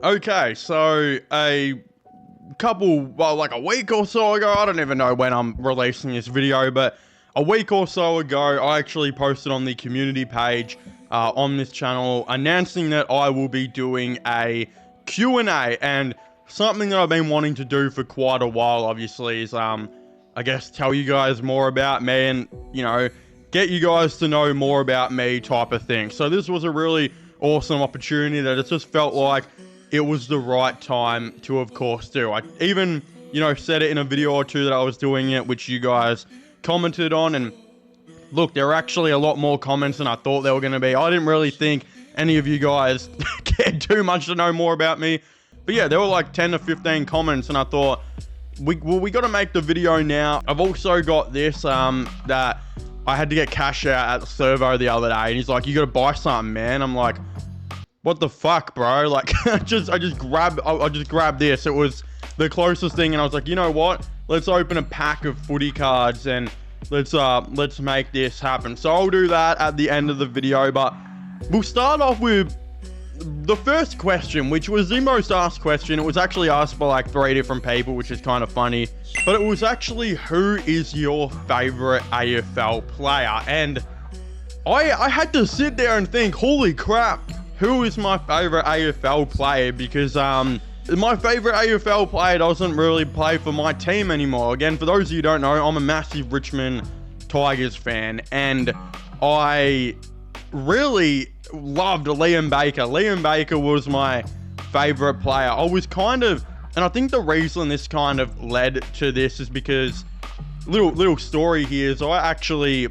Okay, so like a week or so ago, I don't even know when I'm releasing this video, but a week or so ago, I actually posted on the community page on this channel announcing that I will be doing a Q&A, and something that I've been wanting to do for quite a while, obviously, is, I guess, tell you guys more about me and, you know, get you guys to know more about me type of thing. So this was a really awesome opportunity that it just felt like it was the right time to, of course, do. I even, you know, said it in a video or two that I was doing it, which you guys commented on, and look, there were actually a lot more comments than I thought there were going to be. I didn't really think any of you guys cared too much to know more about me, but yeah, there were like 10 to 15 comments, and I thought, we got to make the video now. I've also got this, that I had to get cash out at the servo the other day, and he's like, you got to buy something, man. I'm like, what the fuck, bro? Like, I just grabbed this. It was the closest thing, and I was like, you know what? Let's open a pack of footy cards and let's make this happen. So I'll do that at the end of the video, but we'll start off with the first question, which was the most asked question. It was actually asked by like 3 different people, which is kind of funny, but it was actually, who is your favorite AFL player? And I had to sit there and think, holy crap, who is my favorite AFL player? Because my favorite AFL player doesn't really play for my team anymore. Again, for those of you who don't know, I'm a massive Richmond Tigers fan, and I really loved Liam Baker. Liam Baker was my favorite player. I was kind of, and I think the reason this kind of led to this is because, little story here, is I actually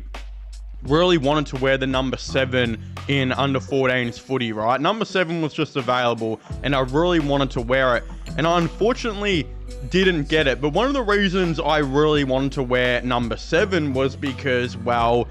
really wanted to wear the number 7 in under 14s footy, right? Number 7 was just available, and I really wanted to wear it, and I unfortunately didn't get it. But one of the reasons I really wanted to wear number 7 was because, well,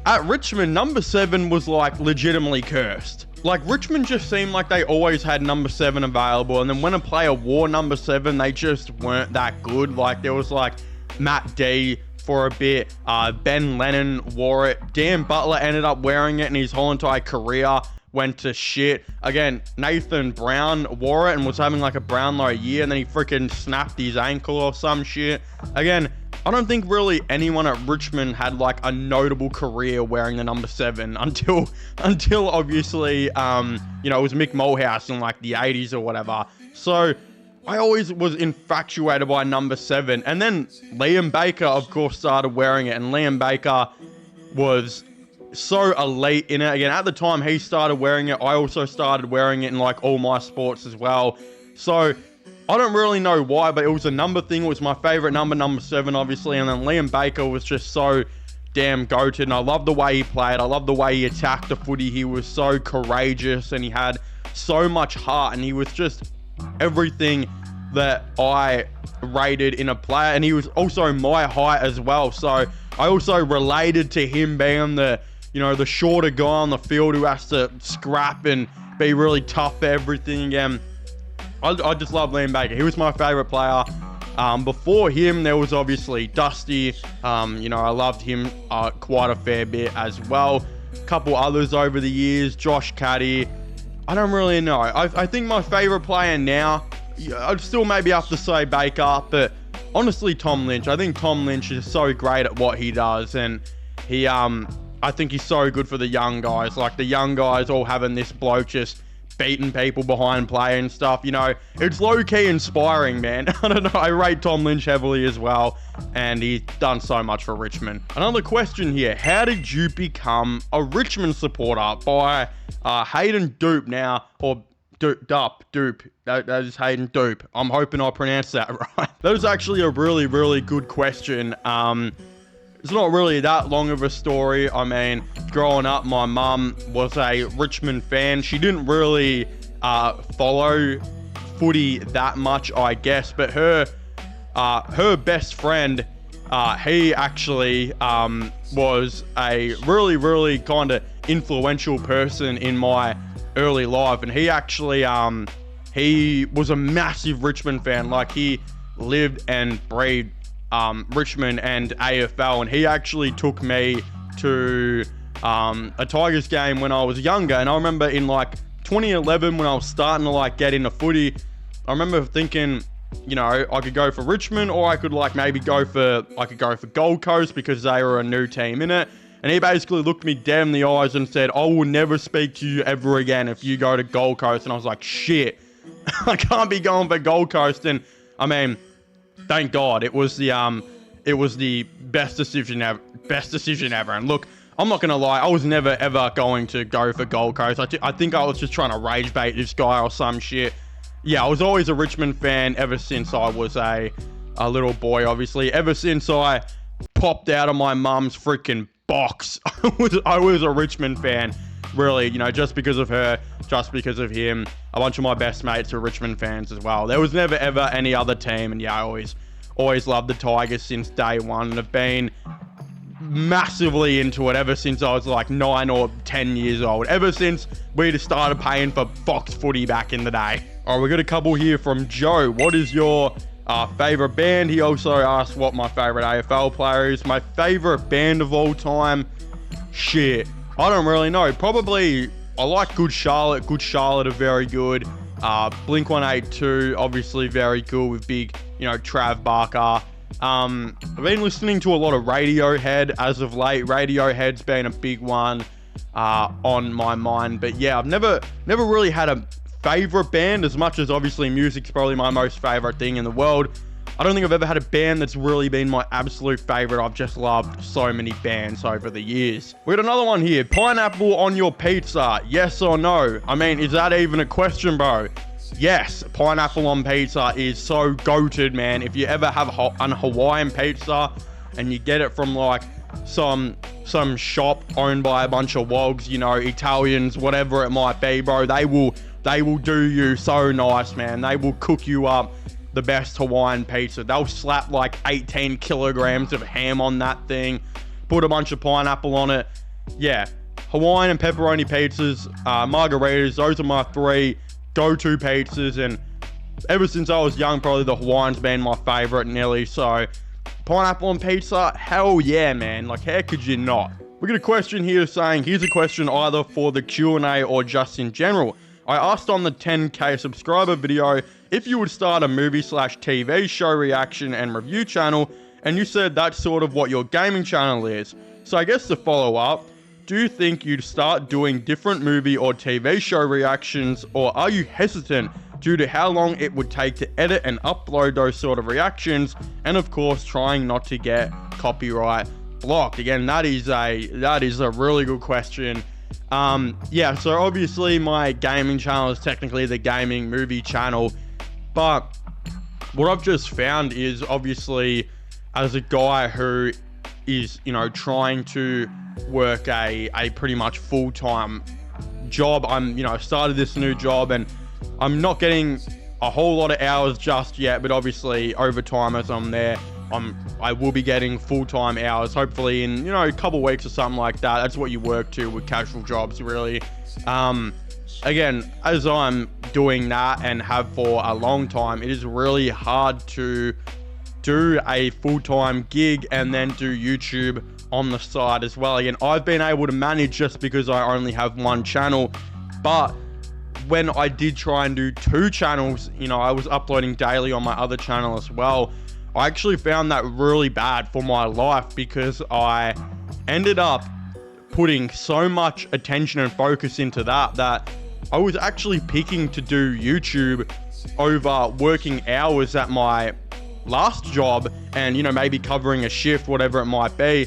at Richmond, number 7 was like legitimately cursed. Like, Richmond just seemed like they always had number 7 available, and then when a player wore number 7, they just weren't that good. Like, there was like Matt D for a bit, Ben Lennon wore it, Dan Butler ended up wearing it, and his whole entire career went to shit. Again, Nathan Brown wore it and was having like a Brownlow year, and then he freaking snapped his ankle or some shit. Again, I don't think really anyone at Richmond had like a notable career wearing the number 7 until obviously, you know, it was Mick Mulhouse in like the 80s or whatever. So I always was infatuated by number 7. And then Liam Baker, of course, started wearing it. And Liam Baker was so elite in it. Again, at the time he started wearing it, I also started wearing it in like all my sports as well. So I don't really know why, but it was a number thing. It was my favorite number 7, obviously. And then Liam Baker was just so damn goated. And I love the way he played. I love the way he attacked the footy. He was so courageous, and he had so much heart. And he was just everything that I rated in a player, and he was also my height as well, so I also related to him being the, you know, the shorter guy on the field who has to scrap and be really tough for everything. Again, I just love Liam Baker. He was my favorite player. Before him, there was obviously Dusty. You know, I loved him quite a fair bit as well. A couple others over the years, Josh Caddy. I don't really know. I think my favorite player now, I'd still maybe have to say Baker, but honestly, Tom Lynch. I think Tom Lynch is so great at what he does, and he, I think he's so good for the young guys. Like, the young guys all having this bloke just beating people behind play and stuff, you know, it's low-key inspiring, man. I don't know, I rate Tom Lynch heavily as well, and he's done so much for Richmond. Another question here, how did you become a Richmond supporter? By Hayden Dupe now, or Dupe. That is Hayden Dupe. I'm hoping I pronounced that right. That was actually a really, really good question. It's not really that long of a story. I mean, growing up, my mum was a Richmond fan. She didn't really follow footy that much, I guess, but her best friend, he actually was a really, really kind of influential person in my early life, and he actually he was a massive Richmond fan. Like, he lived and breathed Richmond and AFL, and he actually took me to a Tigers game when I was younger, and I remember in like 2011, when I was starting to like get into footy, I remember thinking, you know, I could go for Richmond, or I could like maybe go for Gold Coast because they were a new team in it. And he basically looked me dead in the eyes and said, I will never speak to you ever again if you go to Gold Coast. And I was like, shit, I can't be going for Gold Coast. And I mean, thank God, it was the best decision ever. And look, I'm not gonna lie, I was never ever going to go for Gold Coast. I think I was just trying to rage bait this guy or some shit. Yeah, I was always a Richmond fan ever since I was a little boy, obviously. Ever since I popped out of my mum's freaking box, I was a Richmond fan, really, you know, just because of her, just because of him. A bunch of my best mates are Richmond fans as well. There was never ever any other team, and yeah, I always loved the Tigers since day one, and have been massively into it ever since I was like 9 or 10 years old, ever since we just started paying for Fox Footy back in the day. All right, we got a couple here from Joe. What is your favorite band? He also asked what my favorite AFL player is. My favorite band of all time, shit, I don't really know. Probably I like Good Charlotte. Good Charlotte are very good. Blink 182, obviously very cool with big, you know, Trav Barker. I've been listening to a lot of Radiohead as of late. Radiohead's been a big one on my mind. But yeah, I've never really had a favorite band, as much as obviously music's probably my most favorite thing in the world. I don't think I've ever had a band that's really been my absolute favorite. I've just loved so many bands over the years. We got another one here. Pineapple on your pizza, yes or no? I mean, is that even a question, bro? Yes, pineapple on pizza is so goated, man. If you ever have an Hawaiian pizza and you get it from like some shop owned by a bunch of wogs, you know, Italians, whatever it might be, bro, they will do you so nice, man. They will cook you up the best Hawaiian pizza. They'll slap like 18 kilograms of ham on that thing, put a bunch of pineapple on it. Yeah, Hawaiian and pepperoni pizzas, margaritas, those are my three go-to pizzas, and ever since I was young, probably the Hawaiian's been my favorite nearly. So pineapple on pizza, hell yeah, man. Like, how could you not? We got a question here saying, here's a question either for the Q&A or just in general. I asked on the 10k subscriber video if you would start a movie/TV show reaction and review channel, and you said that's sort of what your gaming channel is. So I guess to follow up, do you think you'd start doing different movie or TV show reactions, or are you hesitant due to how long it would take to edit and upload those sort of reactions, and of course trying not to get copyright blocked? Again, that is a really good question. Yeah, so obviously my gaming channel is technically the gaming movie channel, but what I've just found is, obviously, as a guy who is, you know, trying to work a pretty much full-time job, I started this new job and I'm not getting a whole lot of hours just yet, but obviously over time as I'm there, I will be getting full-time hours, hopefully in, you know, a couple weeks or something like that. That's what you work to with casual jobs, really. Again, as I'm doing that and have for a long time, it is really hard to do a full-time gig and then do YouTube on the side as well. Again, I've been able to manage just because I only have one channel, but when I did try and do two channels, you know, I was uploading daily on my other channel as well. I actually found that really bad for my life, because I ended up putting so much attention and focus into that I was actually picking to do YouTube over working hours at my last job and, you know, maybe covering a shift, whatever it might be,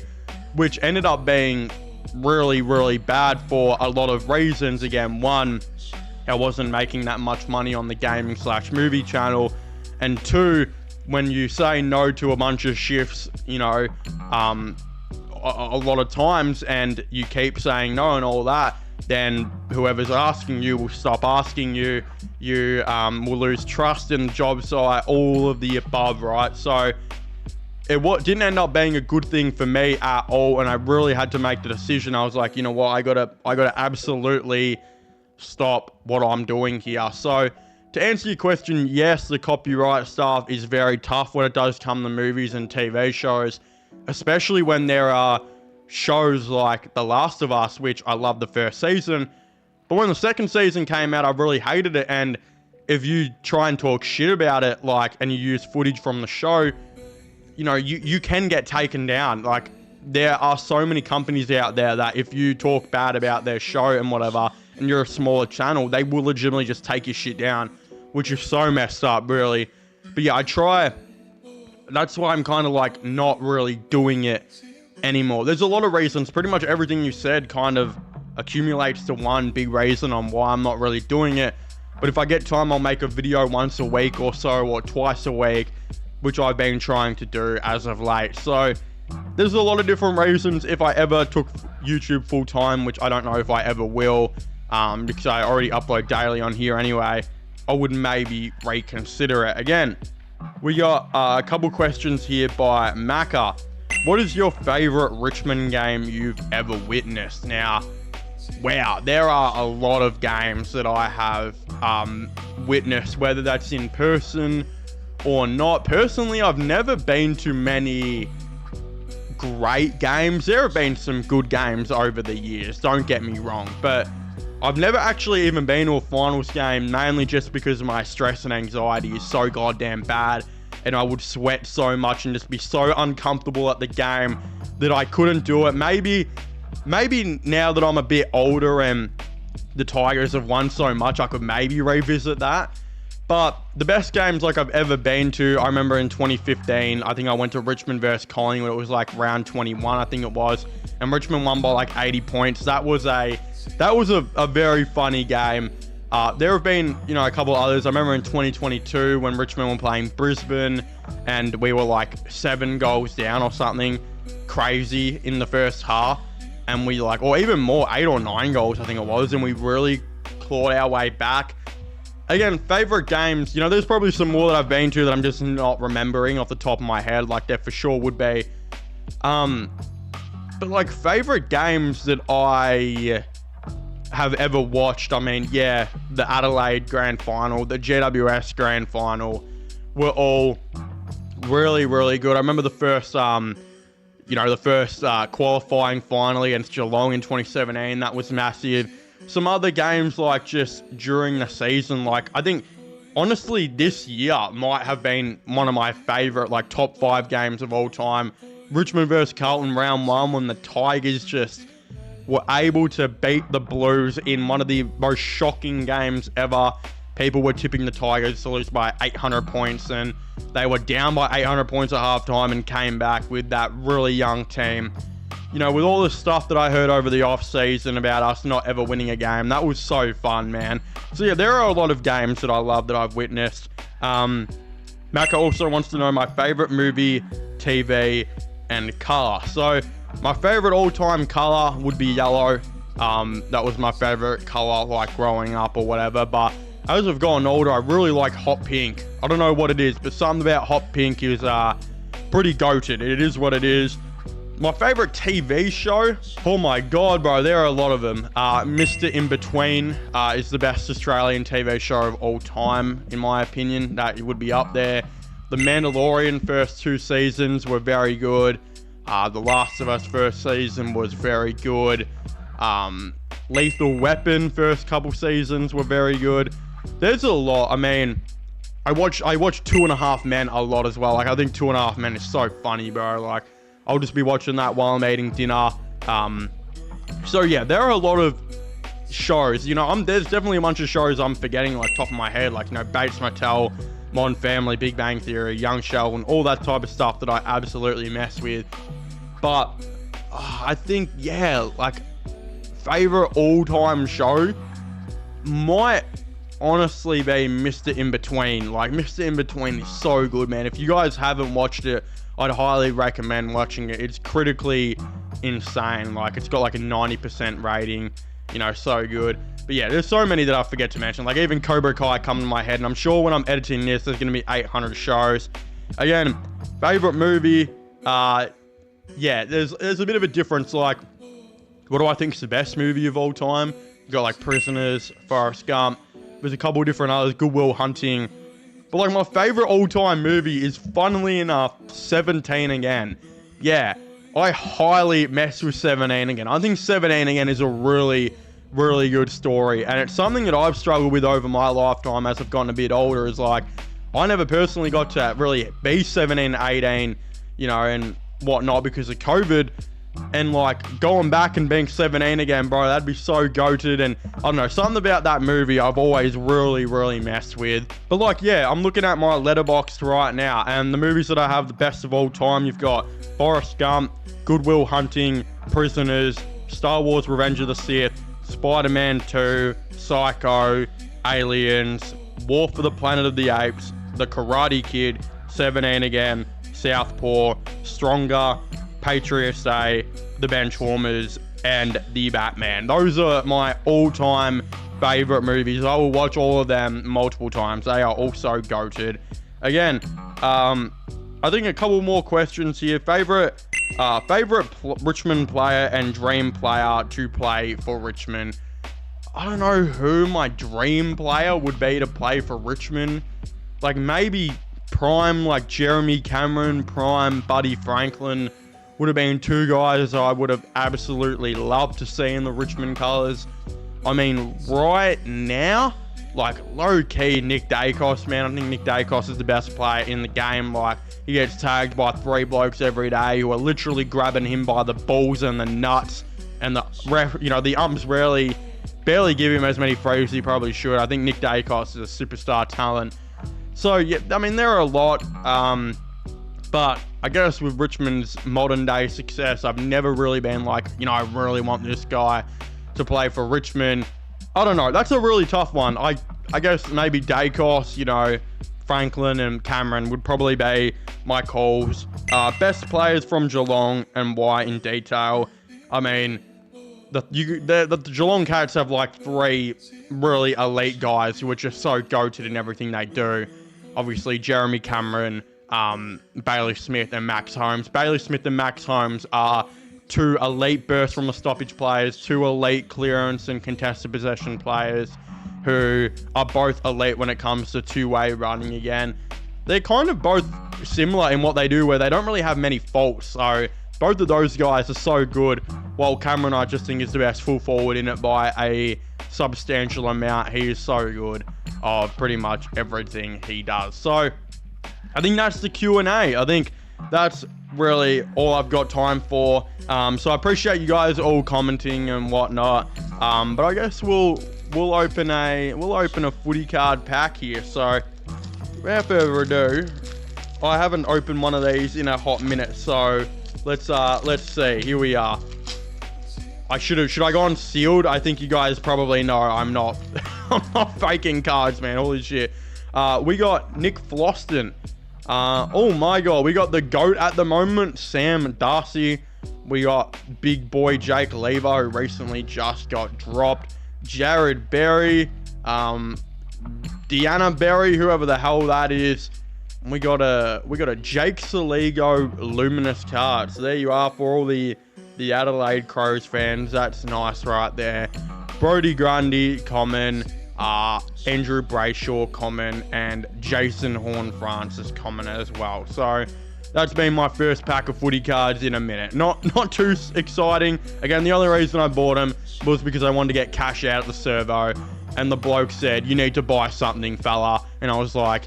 which ended up being really, really bad for a lot of reasons. Again, one, I wasn't making that much money on the gaming/movie channel, and two, when you say no to a bunch of shifts, you know, a lot of times, and you keep saying no and all that, then whoever's asking you will stop asking you. You will lose trust in the job site, all of the above, right? So it didn't end up being a good thing for me at all, and I really had to make the decision. I was like, you know what, I gotta absolutely stop what I'm doing here. So to answer your question, yes, the copyright stuff is very tough when it does come to movies and TV shows, especially when there are shows like The Last of Us, which I love the first season, But when the second season came out, I really hated it. And if you try and talk shit about it, like, and you use footage from the show, you know, you can get taken down. Like, there are so many companies out there that if you talk bad about their show and whatever, and you're a smaller channel, they will legitimately just take your shit down, which is so messed up, really. But yeah, I try. That's why I'm kind of like not really doing it anymore. There's a lot of reasons. Pretty much everything you said kind of accumulates to one big reason on why I'm not really doing it. But if I get time, I'll make a video once a week or so, or twice a week, which I've been trying to do as of late. So there's a lot of different reasons. If I ever took YouTube full time, which I don't know if I ever will, because I already upload daily on here anyway, I would maybe reconsider it again. We got a couple questions here by Macca. What is your favorite Richmond game you've ever witnessed? Now, wow, there are a lot of games that I have witnessed, whether that's in person or not. Personally, I've never been to many great games. There have been some good games over the years, don't get me wrong, but I've never actually even been to a finals game, mainly just because my stress and anxiety is so goddamn bad, and I would sweat so much and just be so uncomfortable at the game that I couldn't do it. Maybe now that I'm a bit older and the Tigers have won so much, I could maybe revisit that. But the best games like I've ever been to, I remember in 2015, I think I went to Richmond versus Collingwood. It was like round 21, I think it was, and Richmond won by like 80 points. That was a very funny game. There have been, you know, a couple others. I remember in 2022 when Richmond were playing Brisbane and we were like 7 goals down or something crazy in the first half, and we like, or even more, 8 or 9 goals I think it was, and we really clawed our way back. Again, favorite games, you know, there's probably some more that I've been to that I'm just not remembering off the top of my head. Like, there for sure would be. But like, favorite games that I have ever watched, I mean, yeah, the Adelaide Grand Final, the GWS Grand Final were all really, really good. I remember the first, qualifying final against Geelong in 2017. That was massive. Some other games, like, just during the season, like, I think, honestly, this year might have been one of my favorite, like, top 5 games of all time. Richmond versus Carlton round 1, when the Tigers just were able to beat the Blues in one of the most shocking games ever. People were tipping the Tigers to lose by 800 points, and they were down by 800 points at halftime and came back with that really young team. You know, with all the stuff that I heard over the off-season about us not ever winning a game, that was so fun, man. So yeah, there are a lot of games that I love that I've witnessed. Macca also wants to know my favorite movie, TV, and color. So my favorite all-time color would be yellow. That was my favorite color, like, growing up or whatever. But as I've gotten older, I really like hot pink. I don't know what it is, but something about hot pink is pretty goated. It is what it is. My favorite TV show? Oh my god, bro, there are a lot of them. Mr. In Between is the best Australian TV show of all time, in my opinion. That would be up there. The Mandalorian first 2 seasons were very good. The Last of Us first season was very good. Lethal Weapon first couple seasons were very good. There's a lot. I mean, I watch 2.5 Men a lot as well. Like, I think 2.5 Men is so funny, bro. Like, I'll just be watching that while I'm eating dinner. So yeah, there are a lot of shows. You know, there's definitely a bunch of shows I'm forgetting, like, top of my head. Like, you know, Bates Motel, Modern Family, Big Bang Theory, Young Sheldon, all that type of stuff that I absolutely mess with. But I think, yeah, like, favorite all-time show might honestly be Mr. In Between. Like, Mr. In Between is so good, man. If you guys haven't watched it, I'd highly recommend watching it. It's critically insane. Like, it's got like a 90% rating, you know, so good. But yeah, there's so many that I forget to mention. Like, even Cobra Kai come to my head, and I'm sure when I'm editing this, there's going to be 800 shows. Again, favorite movie, yeah, there's a bit of a difference. Like, what do I think is the best movie of all time? You got like Prisoners, Forrest Gump. There's a couple different others, Good Will Hunting. But like, my favorite all-time movie is, funnily enough, 17 Again. Yeah, I highly mess with 17 Again. I think 17 Again is a really, really good story. And it's something that I've struggled with over my lifetime as I've gotten a bit older, is like, I never personally got to really be 17, 18, you know, and whatnot because of COVID. And like going back and being 17 again, bro, that'd be so goated. And I don't know, something about that movie I've always really messed with. But like, yeah, I'm looking at my letterboxd right now, and the movies that I have the best of all time, you've got Forrest Gump, Good Will Hunting, Prisoners, Star Wars Revenge of the Sith, Spider-Man 2, Psycho, Aliens, War for the Planet of the Apes, The Karate Kid, 17 again, Southpaw, Stronger, Patriots Day, The Benchwarmers, and The Batman. Those are my all-time favorite movies. I will watch all of them multiple times. They are also goated. Again, I think a couple more questions here. Favorite Richmond player and dream player to play for Richmond. I don't know who my dream player would be to play for Richmond. Like maybe prime, like Jeremy Cameron, prime Buddy Franklin would have been two guys I would have absolutely loved to see in the Richmond colours. I mean, right now, like low-key Nick Dacos, man. I think Nick Dacos is the best player in the game. Like, he gets tagged by 3 blokes every day who are literally grabbing him by the balls and the nuts. And the ref, you know, the umps barely give him as many frays as he probably should. I think Nick Dacos is a superstar talent. So, yeah, I mean, there are a lot. But I guess with Richmond's modern day success, I've never really been like, you know, I really want this guy to play for Richmond. I don't know. That's a really tough one. I guess maybe Dacos, you know, Franklin and Cameron would probably be my calls. Best players from Geelong and why in detail. I mean, the Geelong Cats have like 3 really elite guys who are just so goated in everything they do. Obviously, Jeremy Cameron, Bailey Smith and Max Holmes. Bailey Smith and Max Holmes are 2 elite burst from the stoppage players, 2 elite clearance and contested possession players who are both elite when it comes to two-way running again. They're kind of both similar in what they do, where they don't really have many faults. So both of those guys are so good, while Cameron I just think is the best full forward in it by a substantial amount. He is so good of pretty much everything he does. So I think that's the Q&A. I think that's really all I've got time for. So I appreciate you guys all commenting and whatnot. But I guess we'll open a footy card pack here. So without further ado, I haven't opened one of these in a hot minute. So let's see. Here we are. Should I go on sealed? I think you guys probably know I'm not I'm not faking cards, man. Holy shit. We got Nick Floston. Oh my god, we got the GOAT at the moment, Sam Darcy. We got big boy Jake Lever, who recently just got dropped. Jared Berry, Deanna Berry, whoever the hell that is. And we got a Jake Saligo luminous card. So there you are for all the Adelaide Crows fans. That's nice right there. Brody Grundy, common. Andrew Brayshaw, common, and Jason Horn-Francis, common as well. So that's been my first pack of footy cards in a minute. Not too exciting. Again, the only reason I bought them was because I wanted to get cash out at the servo, and the bloke said, "You need to buy something, fella," and I was like,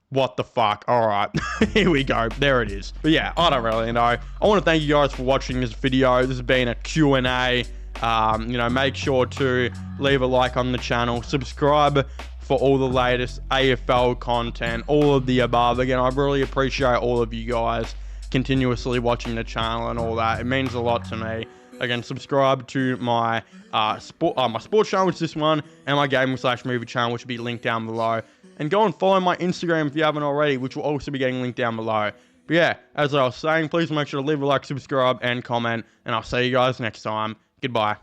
what the fuck? All right, here we go. There it is. But yeah, I don't really know. I want to thank you guys for watching this video. This has been a Q&A. You know, make sure to leave a like on the channel, subscribe for all the latest AFL content, all of the above. Again, I really appreciate all of you guys continuously watching the channel and all that. It means a lot to me. Again, subscribe to my my sports channel, which is this one, and my gaming/movie channel, which will be linked down below. And go and follow my Instagram if you haven't already, which will also be getting linked down below. But yeah, as I was saying, please make sure to leave a like, subscribe, and comment, and I'll see you guys next time. Goodbye.